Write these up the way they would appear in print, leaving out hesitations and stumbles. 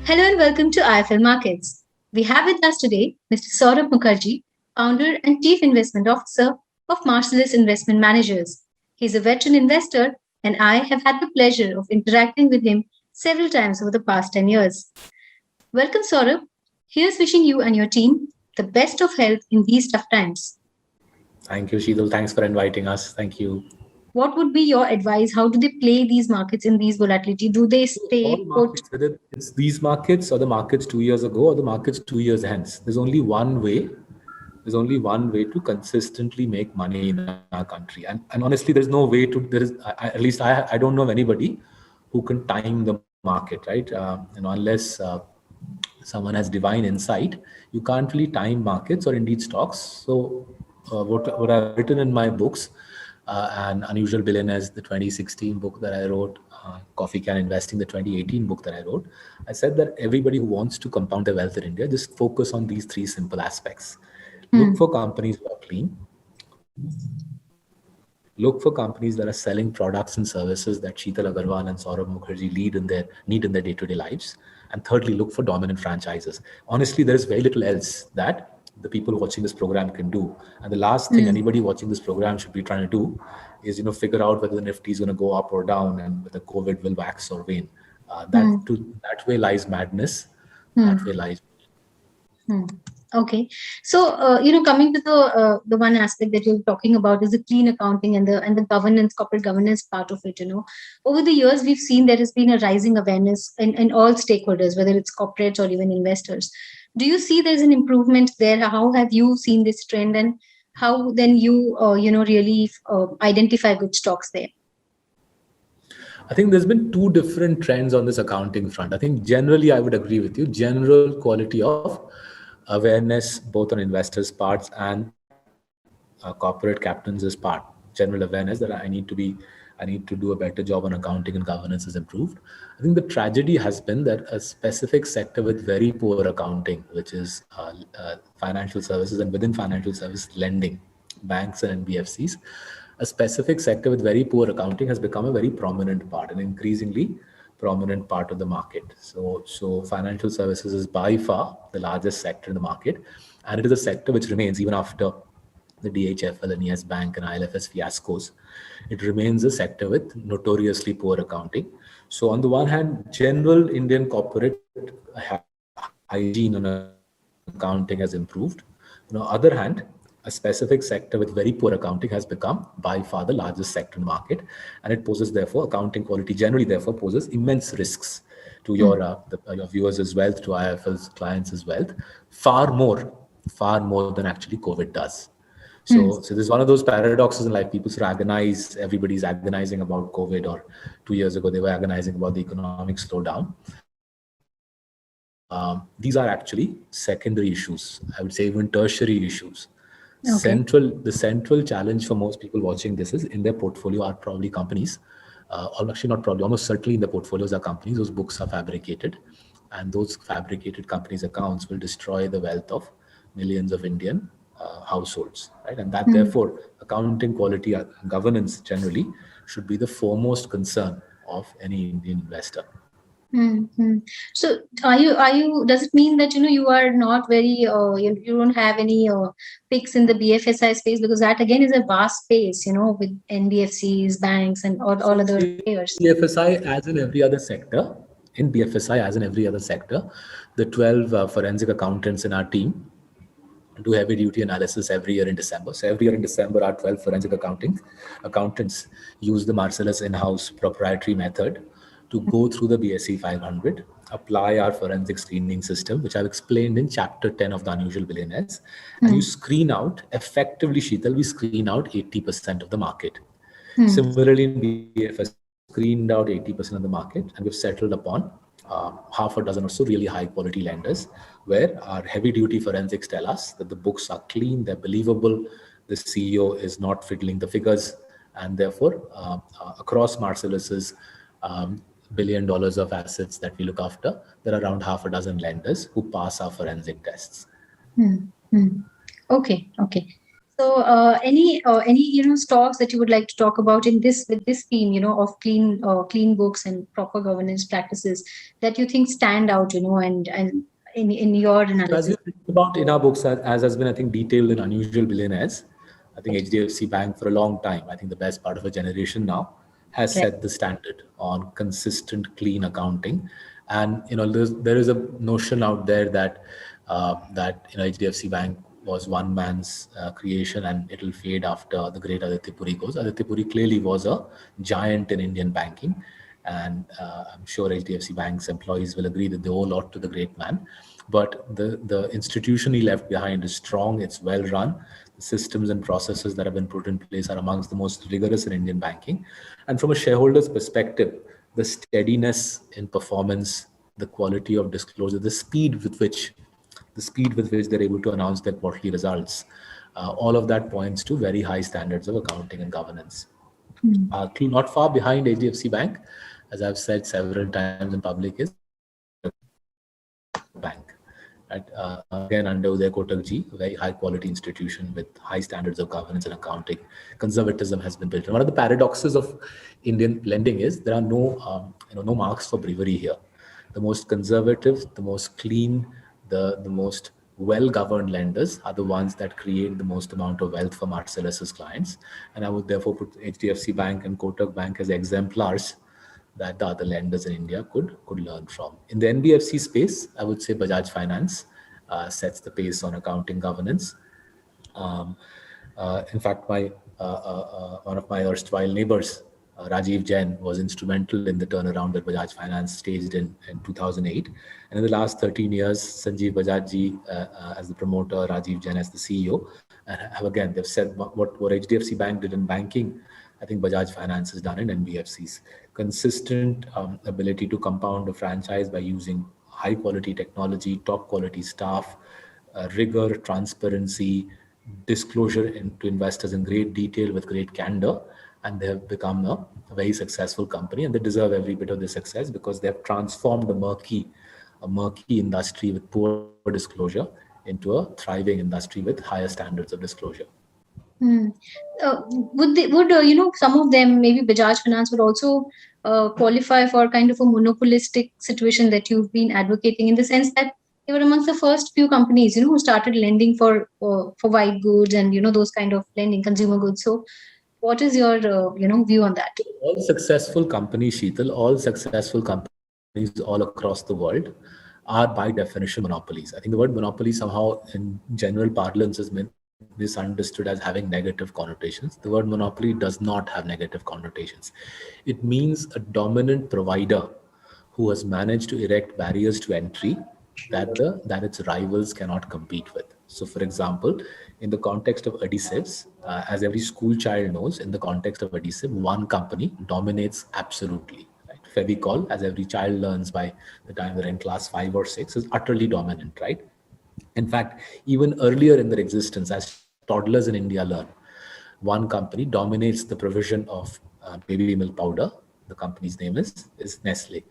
Hello and welcome to IFL Markets. We have with us today Mr. Saurabh Mukherjee, founder and chief investment officer of Marcellus Investment Managers. He's a veteran investor, and I have had the pleasure of interacting with him several times over the past 10 years. Welcome, Saurabh. Here's wishing you and your team the best of health in these tough times. Thank you, Sheetal. Thanks for inviting us. Thank you. What would be your advice? How do they play these markets in these volatility? Do they All stay put? markets, whether it's these markets or the markets 2 years ago or the markets 2 years hence, there's only one way. There's only one way to consistently make money in our country. And honestly, there's no way to, there is, at least I don't know of anybody who can time the market, right? Unless someone has divine insight, you can't really time markets or indeed stocks. So what I've written in my books, and Unusual Billionaires, the 2016 book that I wrote, Coffee Can Investing, the 2018 book that I wrote, I said that everybody who wants to compound their wealth in India, just focus on these three simple aspects. Look for companies that are clean. Look for companies that are selling products and services that Sheetal Agarwal and Saurabh Mukherjee need in their day-to-day lives. And thirdly, look for dominant franchises. Honestly, there is very little else that the people watching this program can do. And the last thing anybody watching this program should be trying to do is, figure out whether the Nifty is going to go up or down and whether COVID will wax or wane. That way lies madness. That way lies. Hmm. Okay, so coming to the one aspect that you're talking about is the clean accounting and the governance, corporate governance part of it. Over the years we've seen there has been a rising awareness in all stakeholders, whether it's corporates or even investors. Do you see there's an improvement there? How have you seen this trend, and how then you really identify good stocks there? I think there's been two different trends on this accounting front. I think generally I would agree with you. General quality of awareness, both on investors' parts and corporate captains' part. General awareness that I need to do a better job on accounting and governance has improved. I think the tragedy has been that a specific sector with very poor accounting, which is financial services, and within financial services, lending, banks and NBFCs, a specific sector with very poor accounting has become a very prominent part, an increasingly prominent part of the market. So financial services is by far the largest sector in the market, and it is a sector which remains even after the DHFL and Yes Bank and ILFS fiascos. It remains a sector with notoriously poor accounting. So on the one hand, general Indian corporate hygiene on accounting has improved. On the other hand, a specific sector with very poor accounting has become by far the largest sector in the market, and it poses therefore accounting quality generally therefore poses immense risks to your viewers' wealth, to IFL's clients' wealth, far more than actually COVID does. So there's one of those paradoxes in life. People sort of agonize, everybody's agonizing about COVID, or 2 years ago they were agonizing about the economic slowdown. These are actually secondary issues, I would say even tertiary issues. Okay. The central challenge for most people watching this is in their portfolio are probably companies, or actually not probably, almost certainly in the portfolios are companies whose books are fabricated, and those fabricated companies' accounts will destroy the wealth of millions of Indian households, right? And that therefore accounting quality and governance generally should be the foremost concern of any Indian investor. Mm-hmm. So are you does it mean that you are not very you don't have any picks in the BFSI space, because that again is a vast space, with NBFCs, banks and all other players. BFSI, as in every other sector, the 12 forensic accountants in our team do heavy duty analysis every year in December. So every year in December, our 12 forensic accountants use the Marcellus in-house proprietary method to go through the BSE 500, apply our forensic screening system, which I've explained in chapter 10 of the Unusual Billionaires, and you screen out, effectively, Sheetal, we screen out 80% of the market. Similarly, in BFS, screened out 80% of the market, and we've settled upon half a dozen or so really high quality lenders, where our heavy duty forensics tell us that the books are clean, they're believable, the CEO is not fiddling the figures, and therefore across Marcellus's $1 billion of assets that we look after, there are around half a dozen lenders who pass our forensic tests. Okay. So, any stocks that you would like to talk about in this with this theme, of clean books and proper governance practices that you think stand out, and in your So as we analysis? think about in our books, as has been, I think, detailed in Unusual Billionaires, I think HDFC Bank for a long time, I think the best part of a generation now, has Right. set the standard on consistent, clean accounting. And there is a notion out there that HDFC Bank was one man's creation and it'll fade after the great Aditya Puri goes. Aditya Puri clearly was a giant in Indian banking, and I'm sure HDFC Bank's employees will agree that they owe a lot to the great man. But the institution he left behind is strong, it's well run. The systems and processes that have been put in place are amongst the most rigorous in Indian banking. And from a shareholder's perspective, the steadiness in performance, the quality of disclosure, the speed with which they're able to announce their quarterly results, all of that points to very high standards of accounting and governance. Not far behind HDFC Bank, as I've said several times in public, is Bank. Again, under Uday Kotak ji, a very high quality institution with high standards of governance and accounting. Conservatism has been built. And one of the paradoxes of Indian lending is there are no marks for bravery here. The most conservative, the most clean, the most well-governed lenders are the ones that create the most amount of wealth for Marcellus's clients. And I would therefore put HDFC Bank and Kotak Bank as exemplars that the other lenders in India could learn from. In the NBFC space, I would say Bajaj Finance sets the pace on accounting governance. In fact, one of my erstwhile neighbors, Rajiv Jain, was instrumental in the turnaround that Bajaj Finance staged in 2008. And in the last 13 years, Sanjeev Bajaj ji as the promoter, Rajiv Jain as the CEO, and they've said what HDFC Bank did in banking, I think Bajaj Finance has done in NBFCs. Consistent ability to compound a franchise by using high quality technology, top quality staff, rigor, transparency, disclosure to investors in great detail with great candor, and they have become a very successful company, and they deserve every bit of the success because they have transformed a murky industry with poor disclosure into a thriving industry with higher standards of disclosure. Hmm. Would some of them, maybe Bajaj Finance, would also qualify for kind of a monopolistic situation that you've been advocating, in the sense that they were amongst the first few companies, who started lending for white goods and those kind of lending, consumer goods. So, what is your view on that? All successful companies, Sheetal, all successful companies all across the world are by definition monopolies. I think the word monopoly somehow in general parlance has been misunderstood as having negative connotations. The word monopoly does not have negative connotations. It means a dominant provider who has managed to erect barriers to entry that its rivals cannot compete with. So, for example, in the context of adhesives, as every school child knows, in the context of adhesive, one company dominates absolutely. Right? Fevicol, as every child learns by the time they're in class 5 or 6, is utterly dominant, right? In fact, even earlier in their existence, as toddlers in India learn, one company dominates the provision of baby milk powder. The company's name is Nestle.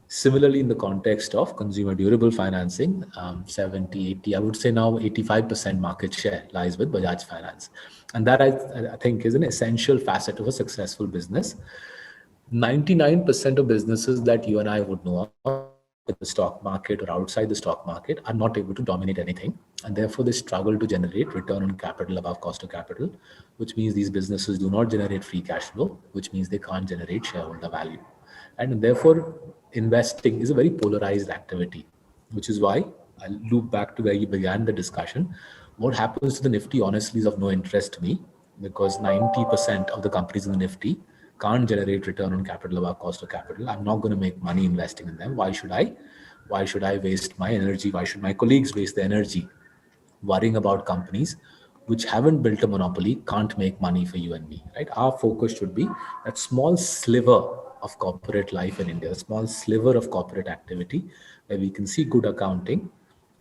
Similarly, in the context of consumer durable financing, 70, 80, I would say now 85% market share lies with Bajaj Finance. And that I think is an essential facet of a successful business. 99% of businesses that you and I would know of in the stock market or outside the stock market are not able to dominate anything. And therefore, they struggle to generate return on capital above cost of capital, which means these businesses do not generate free cash flow, which means they can't generate shareholder value. And therefore, investing is a very polarized activity, which is why I'll loop back to where you began the discussion. What happens to the Nifty honestly is of no interest to me, because 90% of the companies in the Nifty can't generate return on capital above cost of capital. I'm not going to make money investing in them. Why should I? Why should I waste my energy? Why should my colleagues waste their energy worrying about companies which haven't built a monopoly, can't make money for you and me, right? Our focus should be that small sliver of corporate life in India, a small sliver of corporate activity where we can see good accounting,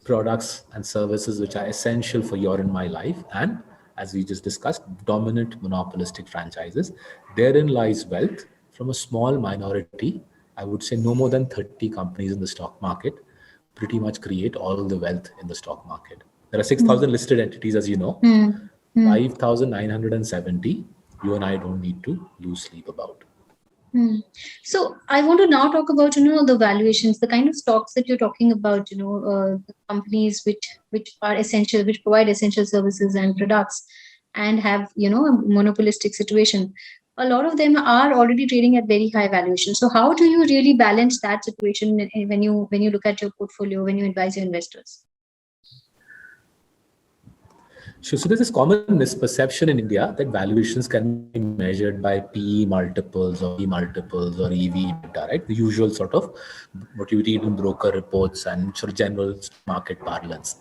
products and services which are essential for your and my life, and as we just discussed, dominant monopolistic franchises. Therein lies wealth from a small minority. I would say no more than 30 companies in the stock market pretty much create all the wealth in the stock market. There are 6,000 listed entities, as you know. 5,970, you and I don't need to lose sleep about. So I want to now talk about the valuations, the kind of stocks that you're talking about. The companies which are essential, which provide essential services and products, and have a monopolistic situation. A lot of them are already trading at very high valuation. So how do you really balance that situation when you look at your portfolio, when you advise your investors? Sure. So there's this common misperception in India that valuations can be measured by PE multiples or multiples or EV/EBITDA, right? The usual sort of what you read in broker reports and sort of general market parlance.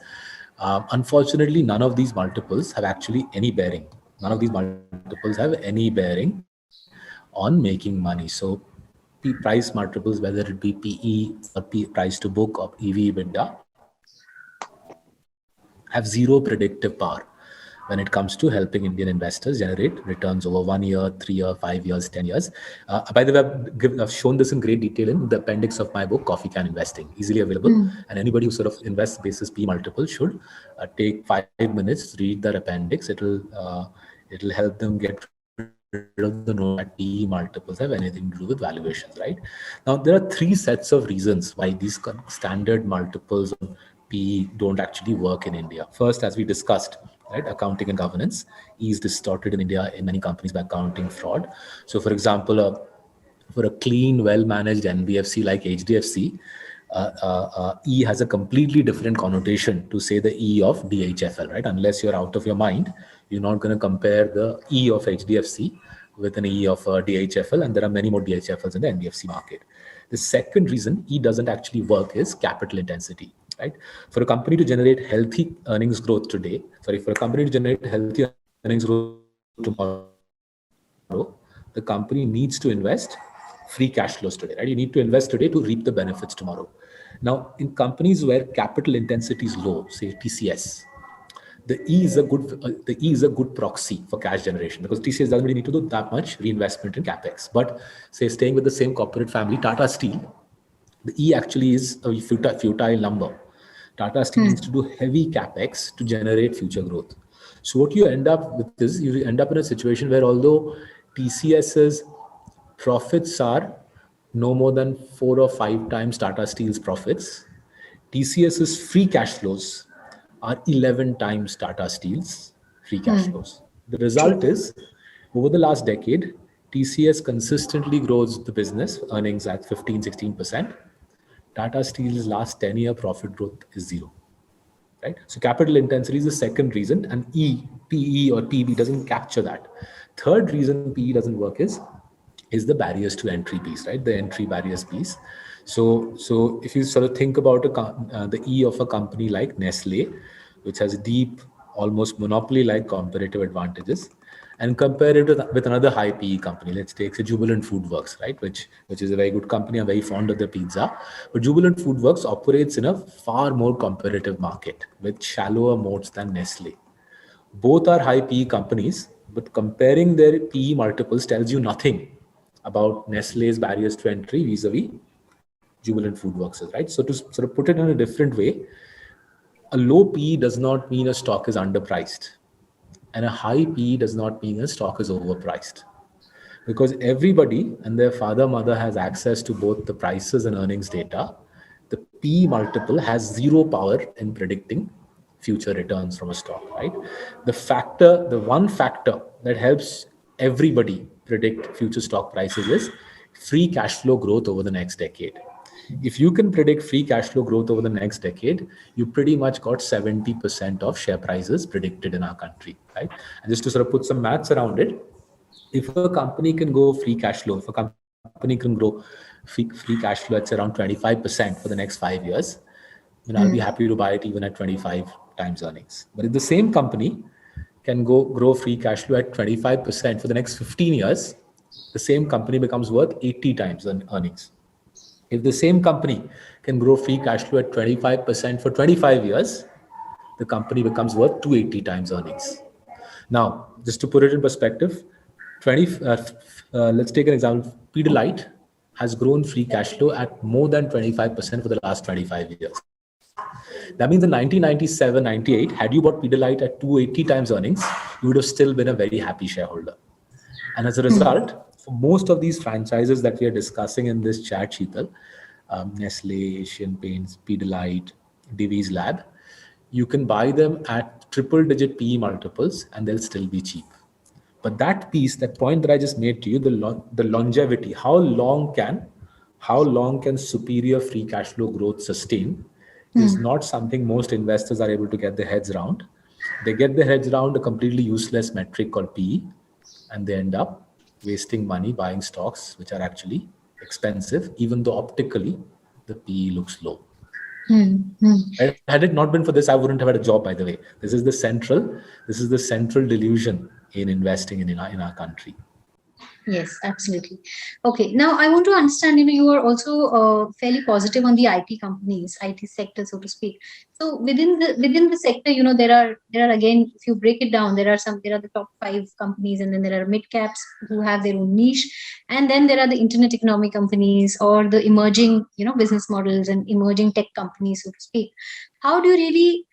Unfortunately, none of these multiples have actually any bearing. None of these multiples have any bearing on making money. So price multiples, whether it be PE or price to book or EV/EBITDA, have zero predictive power when it comes to helping Indian investors generate returns over 1 year, 3 years, 5 years, 10 years. By the way, I've shown this in great detail in the appendix of my book, Coffee Can Investing, easily available. And anybody who sort of invests basis P multiple should take 5 minutes, read that appendix. It'll help them get rid of the notion that PE multiples have anything to do with valuations, right? Now, there are 3 sets of reasons why these standard multiples of PE don't actually work in India. First, as we discussed, right, accounting and governance is distorted in India in many companies by accounting fraud. So, for example, for a clean, well-managed NBFC like HDFC, E has a completely different connotation to say the E of DHFL, right? Unless you're out of your mind, you're not going to compare the E of HDFC with an E of DHFL, and there are many more DHFLs in the NBFC market. The second reason E doesn't actually work is capital intensity, right? For a company to generate healthy earnings growth today, for a company to generate healthy earnings growth tomorrow, the company needs to invest free cash flows today, right? You need to invest today to reap the benefits tomorrow. Now, in companies where capital intensity is low, say TCS, the E is a good proxy for cash generation, because TCS doesn't really need to do that much reinvestment in capex. But say staying with the same corporate family, Tata Steel, the E actually is a futile number. Tata Steel needs to do heavy capex to generate future growth. So what you end up with is you end up in a situation where although TCS's profits are no more than 4 or 5 times Tata Steel's profits, TCS's free cash flows are 11 times Tata Steel's free cash flows. The result is, over the last decade, TCS consistently grows the business earnings at 15-16%. Tata Steel's last 10-year profit growth is zero. Right? So capital intensity is the second reason, and PE or PB doesn't capture that. Third reason PE doesn't work is the barriers to entry piece, right? The entry barriers piece. So if you sort of think about the E of a company like Nestle, which has deep, almost monopoly-like comparative advantages, and compare it with another high PE company. Let's take say Jubilant FoodWorks, right? Which is a very good company. I'm very fond of their pizza. But Jubilant FoodWorks operates in a far more competitive market with shallower moats than Nestle. Both are high PE companies, but comparing their PE multiples tells you nothing about Nestle's barriers to entry vis-a-vis Jubilant FoodWorks, right? So to sort of put it in a different way, a low PE does not mean a stock is underpriced, and a high PE does not mean a stock is overpriced, because everybody and their father mother has access to both the prices and earnings data. The PE multiple has zero power in predicting future returns from a stock, right? The one factor that helps everybody predict future stock prices is free cash flow growth over the next decade. If you can predict free cash flow growth over the next decade, you pretty much got 70% of share prices predicted in our country, right? And just to sort of put some maths around it, if a company can go free cash flow, if a company can grow free cash flow at around 25% for the next 5 years, then I'll be happy to buy it even at 25 times earnings. But if the same company can grow free cash flow at 25% for the next 15 years, the same company becomes worth 80 times earnings. If the same company can grow free cash flow at 25% for 25 years, the company becomes worth 280 times earnings. Now, just to put it in perspective, let's take an example. Pidilite has grown free cash flow at more than 25% for the last 25 years. That means in 1997, 98, had you bought Pidilite at 280 times earnings, you would have still been a very happy shareholder. And as a result, for most of these franchises that we are discussing in this chat, Sheetal, Nestle, Asian Paints, Pidilite, Divi's Lab, you can buy them at triple-digit PE multiples, and they'll still be cheap. But that piece, that point that I just made to you, the longevity, how long can superior free cash flow growth sustain, is not something most investors are able to get their heads around. They get their heads around a completely useless metric called PE, and they end up wasting money buying stocks which are actually expensive, even though optically the PE looks low. Had it not been for this, I wouldn't have had a job, by the way. This is the central delusion in investing in our country. Yes, absolutely. Okay, now I want to understand, you are also fairly positive on the IT companies, IT sector, so to speak. So within the sector, there are again, if you break it down, there are the top 5 companies, and then there are mid caps who have their own niche, and then there are the internet economy companies or the emerging, business models and emerging tech companies, so to speak. How do you really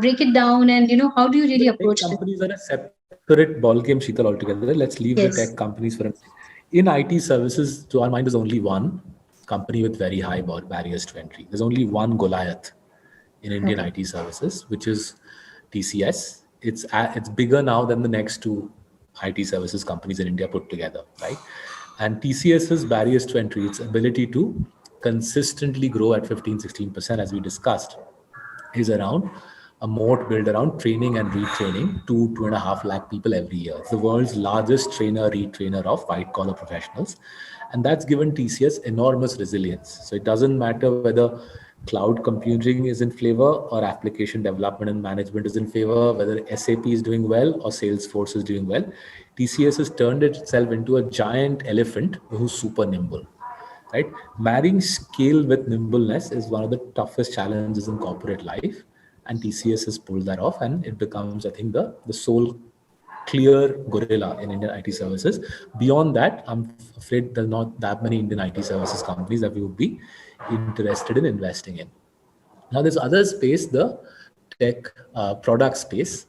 break it down, and how do you really approach tech companies are a separate ballgame, Sheetal, altogether. Let's leave the tech companies for a minute. In IT services, to our mind, there's only one company with very high barriers to entry. There's only one Goliath in Indian IT services, which is TCS. It's bigger now than the next 2 IT services companies in India put together, right? And TCS's barriers to entry, its ability to consistently grow at 15-16%, as we discussed, is around a moat built around training and retraining 2.5 lakh people every year. It's the world's largest retrainer of white collar professionals. And that's given TCS enormous resilience. So it doesn't matter whether cloud computing is in favor or application development and management is in favor, whether SAP is doing well or Salesforce is doing well. TCS has turned itself into a giant elephant who's super nimble. Right? Marrying scale with nimbleness is one of the toughest challenges in corporate life, and TCS has pulled that off, and it becomes, I think, the sole clear gorilla in Indian IT services. Beyond that, I'm afraid there's not that many Indian IT services companies that we would be interested in investing in. Now, there's other space, the tech product space.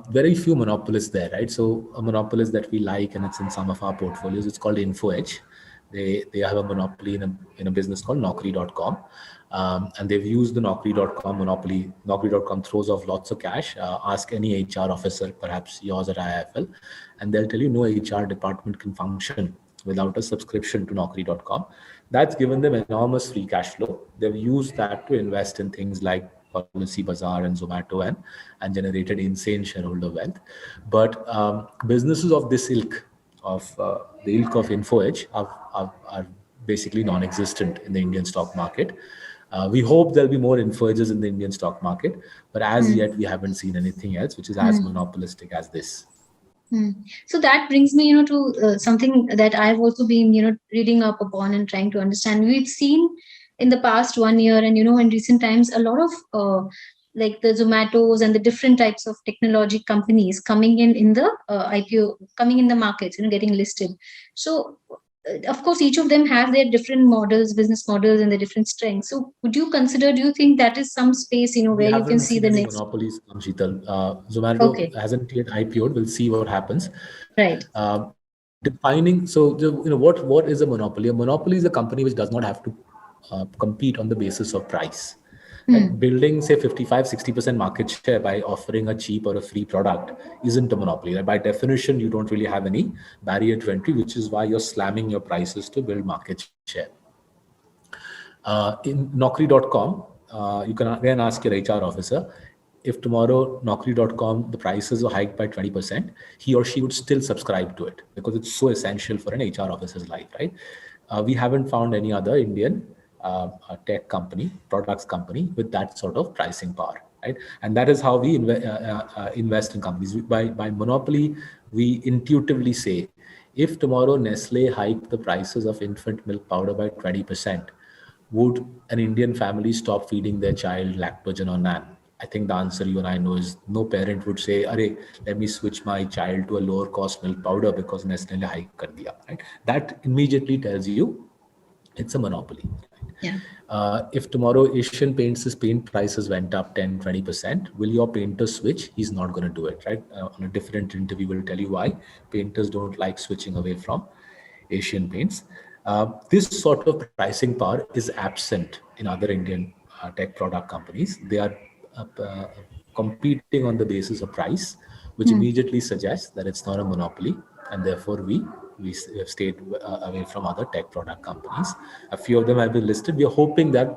Very few monopolists there, right? So a monopolist that we like, and it's in some of our portfolios, it's called InfoEdge. They have a monopoly in a business called Naukri.com. And they've used the Naukri.com monopoly. Naukri.com throws off lots of cash. Ask any HR officer, perhaps yours at IIFL, and they'll tell you no HR department can function without a subscription to Naukri.com. That's given them enormous free cash flow. They've used that to invest in things like Policybazaar and Zomato and generated insane shareholder wealth. But businesses of this ilk, of the ilk of InfoEdge, are basically non-existent in the Indian stock market. We hope there'll be more InfoEdges in the Indian stock market, but as yet we haven't seen anything else which is as monopolistic as this. So that brings me, to something that I've also been, reading up upon and trying to understand. We've seen in the past 1 year and, in recent times, a lot of like the Zomatos and the different types of technology companies coming in the IPO, coming in the markets, getting listed. So of course, each of them have their different models, business models, and their different strengths. So do you think that is some space, where you can see the next monopolies, Sheetal. Zomato hasn't yet IPO'd. We'll see what happens. Right. Defining, so what is a monopoly? A monopoly is a company which does not have to compete on the basis of price. Right? Building, say, 55-60% market share by offering a cheap or a free product isn't a monopoly. Right? By definition, you don't really have any barrier to entry, which is why you're slamming your prices to build market share. In Naukri.com, you can again ask your HR officer, if tomorrow Naukri.com, the prices are hiked by 20%, he or she would still subscribe to it because it's so essential for an HR officer's life, right? We haven't found any other Indian tech company, products company with that sort of pricing power, right? And that is how we invest in companies. By monopoly, we intuitively say, if tomorrow Nestle hiked the prices of infant milk powder by 20%, would an Indian family stop feeding their child lactogen or nan? I think the answer you and I know is no parent would say, "Arey, let me switch my child to a lower cost milk powder because Nestle hike kar diya." Right? That immediately tells you It's a monopoly. Yeah. If tomorrow Asian Paints' paint prices went up 10, 20%, will your painter switch? He's not going to do it, right? On a different interview, we'll tell you why. Painters don't like switching away from Asian Paints. This sort of pricing power is absent in other Indian tech product companies. They are competing on the basis of price, which immediately suggests that it's not a monopoly, and therefore we have stayed away from other tech product companies. A few of them have been listed. We are hoping that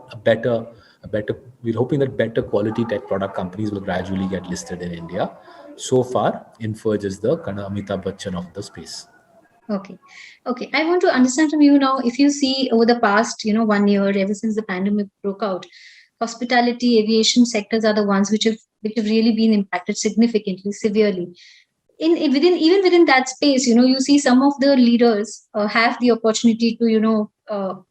we're hoping that better quality tech product companies will gradually get listed in India. So far, Inferge is the kind of Amitabh Bachchan of the space. Okay. Okay. I want to understand from you now, if you see over the past, 1 year, ever since the pandemic broke out, hospitality, aviation sectors are the ones which have really been impacted significantly, severely. Even within that space, you see some of the leaders have the opportunity to,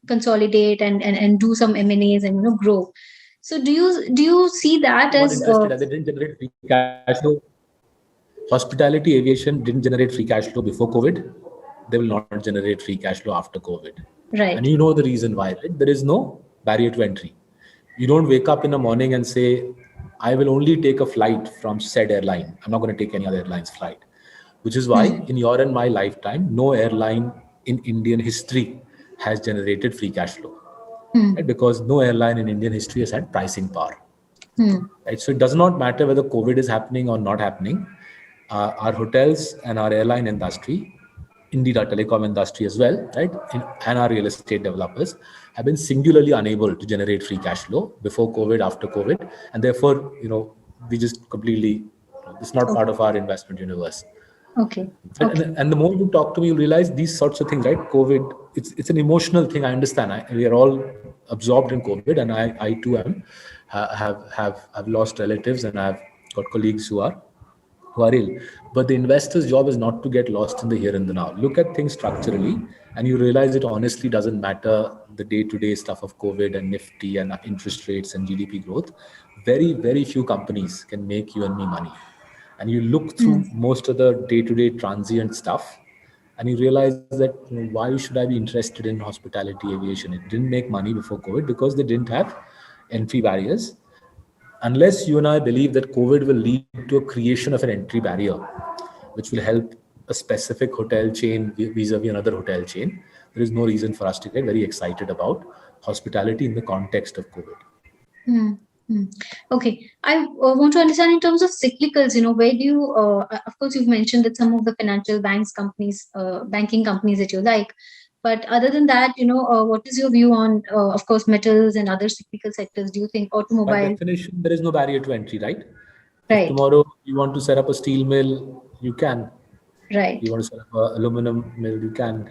consolidate and do some M&As and grow. So do you see that Not as interested, and they didn't generate free cash flow. Hospitality aviation didn't generate free cash flow before COVID. They will not generate free cash flow after COVID. And right? you know the reason why, right? There is no barrier to entry. You don't wake up in the morning and say, I will only take a flight from said airline. I'm not going to take any other airline's flight. Which is why in your and my lifetime, no airline in Indian history has generated free cash flow. Right? Because no airline in Indian history has had pricing power. Right? So it does not matter whether COVID is happening or not happening. Our hotels and our airline industry, indeed our telecom industry as well, right, and our real estate developers have been singularly unable to generate free cash flow before COVID, after COVID, and therefore, we just completely, it's not part of our investment universe. Okay. And the more you talk to me, you realize these sorts of things, right? COVID, it's an emotional thing. I understand. We are all absorbed in COVID, and I too have lost relatives, and I've got colleagues who are ill. But the investor's job is not to get lost in the here and the now. Look at things structurally, and you realize it honestly doesn't matter the day-to-day stuff of COVID and Nifty and interest rates and GDP growth. Very, very few companies can make you and me money. And you look through most of the day-to-day transient stuff, and you realize that why should I be interested in hospitality aviation? It didn't make money before COVID because they didn't have entry barriers. Unless you and I believe that COVID will lead to a creation of an entry barrier, which will help a specific hotel chain vis-a-vis another hotel chain, there is no reason for us to get very excited about hospitality in the context of COVID. Okay, I want to understand in terms of cyclicals, where do you, of course, you've mentioned that some of the financial banking companies that you like, but other than that, what is your view on, of course, metals and other cyclical sectors? Do you think By automobile? definition, there is no barrier to entry, right? If Right, tomorrow you want to set up a steel mill, you can. right, You want to set up an aluminum mill, you can.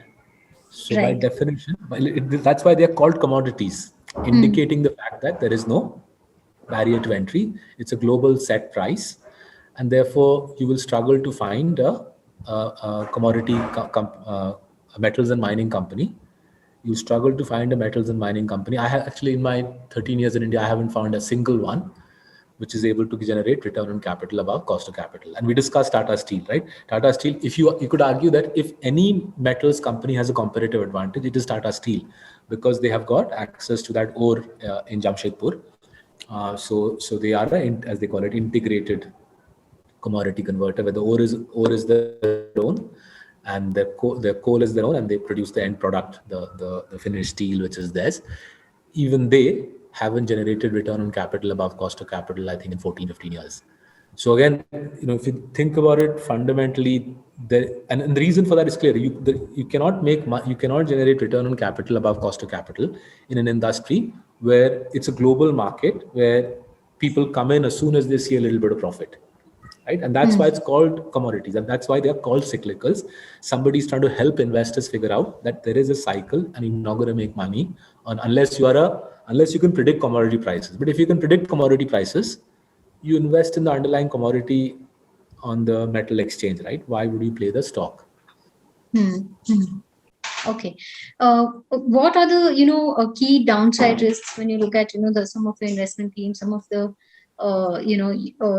So by right. definition, that's why they are called commodities, indicating the fact that there is no barrier to entry. It's a global set price, and therefore you will struggle to find a commodity a metals and mining company. You struggle to find a metals and mining company. I have actually, in my 13 years in India, I haven't found a single one which is able to generate return on capital above cost of capital. And we discussed Tata Steel, right? Tata Steel, if you could argue that if any metals company has a competitive advantage, it is Tata Steel, because they have got access to that ore in Jamshedpur. So they are, as they call it, integrated commodity converter, where the ore is their own, and their coal is their own, and they produce the end product, the finished steel, which is theirs. Even they haven't generated return on capital above cost of capital, I think, in 14, 15 years. So again, if you think about it fundamentally, and the reason for that is clear. You cannot generate return on capital above cost of capital in an industry where it's a global market where people come in as soon as they see a little bit of profit. Right? And that's why it's called commodities, and that's why they are called cyclicals. Somebody's trying to help investors figure out that there is a cycle, and you're not going to make money unless you can predict commodity prices. But if you can predict commodity prices, you invest in the underlying commodity on the metal exchange, right? Why would you play the stock? Okay. What are the key downside risks when you look at some of the investment teams, some of the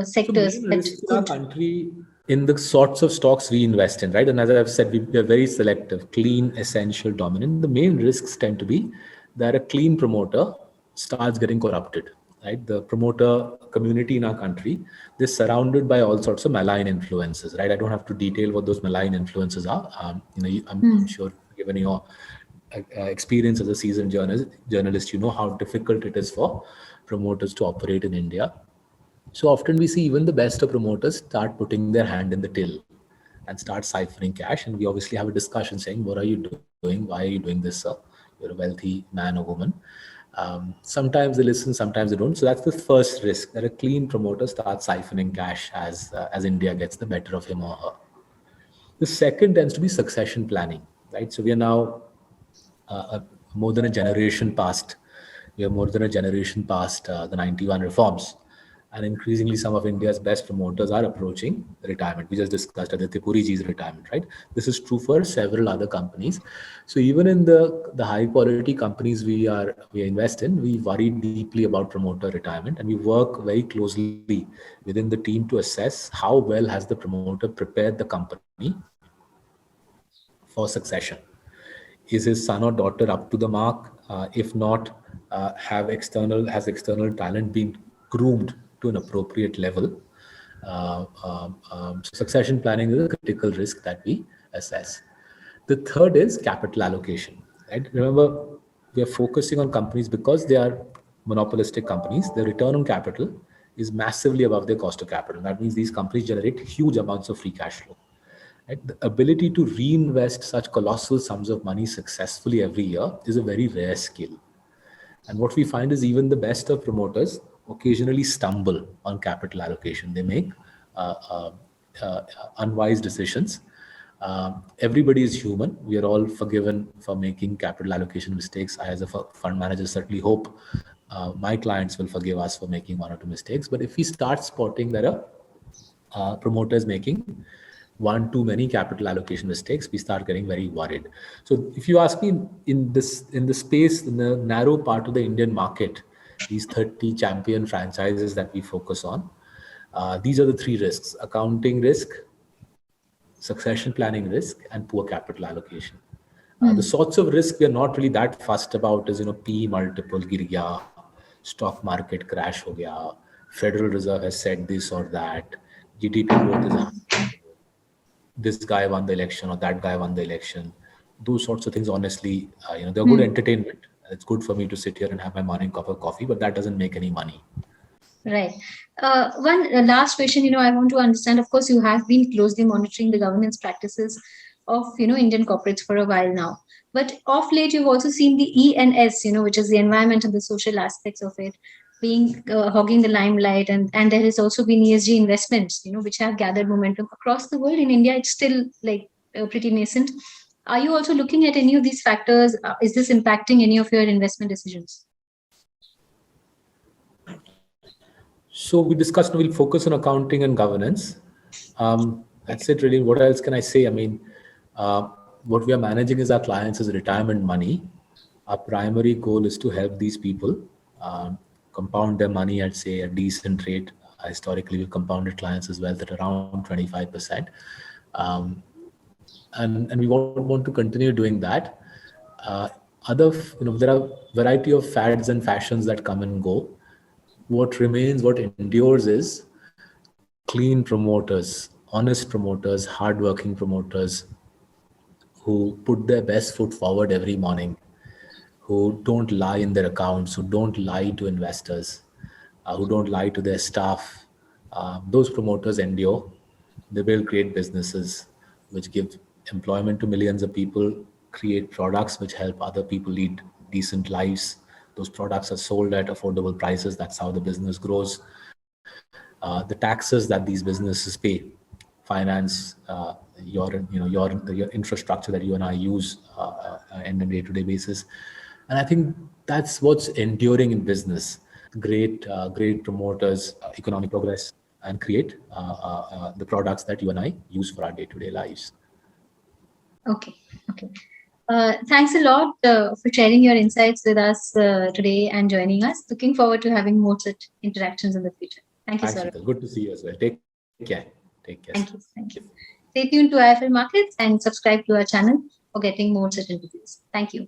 sectors So main that risks in our could? country in the sorts of stocks we invest in, right? And as I've said, we are very selective, clean, essential, dominant. The main risks tend to be that a clean promoter starts getting corrupted, right? The promoter community in our country, they're surrounded by all sorts of malign influences, right? I don't have to detail what those malign influences are. I'm sure, given your experience as a seasoned journalist, you know how difficult it is for promoters to operate in India. So often we see even the best of promoters start putting their hand in the till and start siphoning cash. And we obviously have a discussion saying, what are you doing? Why are you doing this, sir? You're a wealthy man or woman. Sometimes they listen, sometimes they don't. So that's the first risk, that a clean promoter starts siphoning cash as India gets the better of him or her. The second tends to be succession planning, right? So we are now more than a generation past. We are more than a generation past the 91 reforms. And increasingly, some of India's best promoters are approaching retirement. We just discussed Aditya Puriji's retirement, right? This is true for several other companies. So even in the high quality companies we invest in, we worry deeply about promoter retirement, and we work very closely within the team to assess how well has the promoter prepared the company for succession. Is his son or daughter up to the mark? If not, has external talent been groomed to an appropriate level? So succession planning is a critical risk that we assess. The third is capital allocation. Right? Remember, we are focusing on companies because they are monopolistic companies. Their return on capital is massively above their cost of capital. That means these companies generate huge amounts of free cash flow. Right? The ability to reinvest such colossal sums of money successfully every year is a very rare skill. And what we find is even the best of promoters occasionally stumble on capital allocation. They make uh, uh, unwise decisions. Everybody is human. We are all forgiven for making capital allocation mistakes. I, as a fund manager, certainly hope my clients will forgive us for making one or two mistakes. But if we start spotting that a promoter is making one too many capital allocation mistakes, we start getting very worried. So if you ask me, in the narrow part of the Indian market, these 30 champion franchises that we focus on, these are the three risks: accounting risk, succession planning risk, and poor capital allocation. The sorts of risk we are not really that fussed about is, P multiple gir gaya, stock market crash ho gaya, Federal Reserve has said this or that, GDP growth is, this guy won the election or that guy won the election. Those sorts of things, honestly, they're good entertainment. It's good for me to sit here and have my morning cup of coffee, but that doesn't make any money. Right. One last question, I want to understand, of course, you have been closely monitoring the governance practices of, Indian corporates for a while now. But of late, you've also seen the E&S, which is the environment and the social aspects of it, being hogging the limelight. And there has also been ESG investments, which have gathered momentum across the world. In India, it's still like pretty nascent. Are you also looking at any of these factors? Is this impacting any of your investment decisions? So we discussed, we'll focus on accounting and governance. That's it really. What else can I say? I mean, what we are managing is our clients' retirement money. Our primary goal is to help these people compound their money at, say, a decent rate. Historically, we've compounded clients as well at around 25%. And we want to continue doing that. There are variety of fads and fashions that come and go. What remains, what endures is clean promoters, honest promoters, hardworking promoters who put their best foot forward every morning, who don't lie in their accounts, who don't lie to investors, who don't lie to their staff. Those promoters endure. They build great businesses which give employment to millions of people, create products which help other people lead decent lives. Those products are sold at affordable prices. That's how the business grows. The taxes that these businesses pay finance your infrastructure that you and I use on a day-to-day basis. And I think that's what's enduring in business. Great promoters, economic progress, and create the products that you and I use for our day-to-day lives. Okay. Thanks a lot for sharing your insights with us today and joining us. Looking forward to having more such interactions in the future. Thank you, sir. Good to see you as well. Take care. Take care. Take care. Thank you. Thank you. Stay tuned to IIFL Markets and subscribe to our channel for getting more such interviews. Thank you.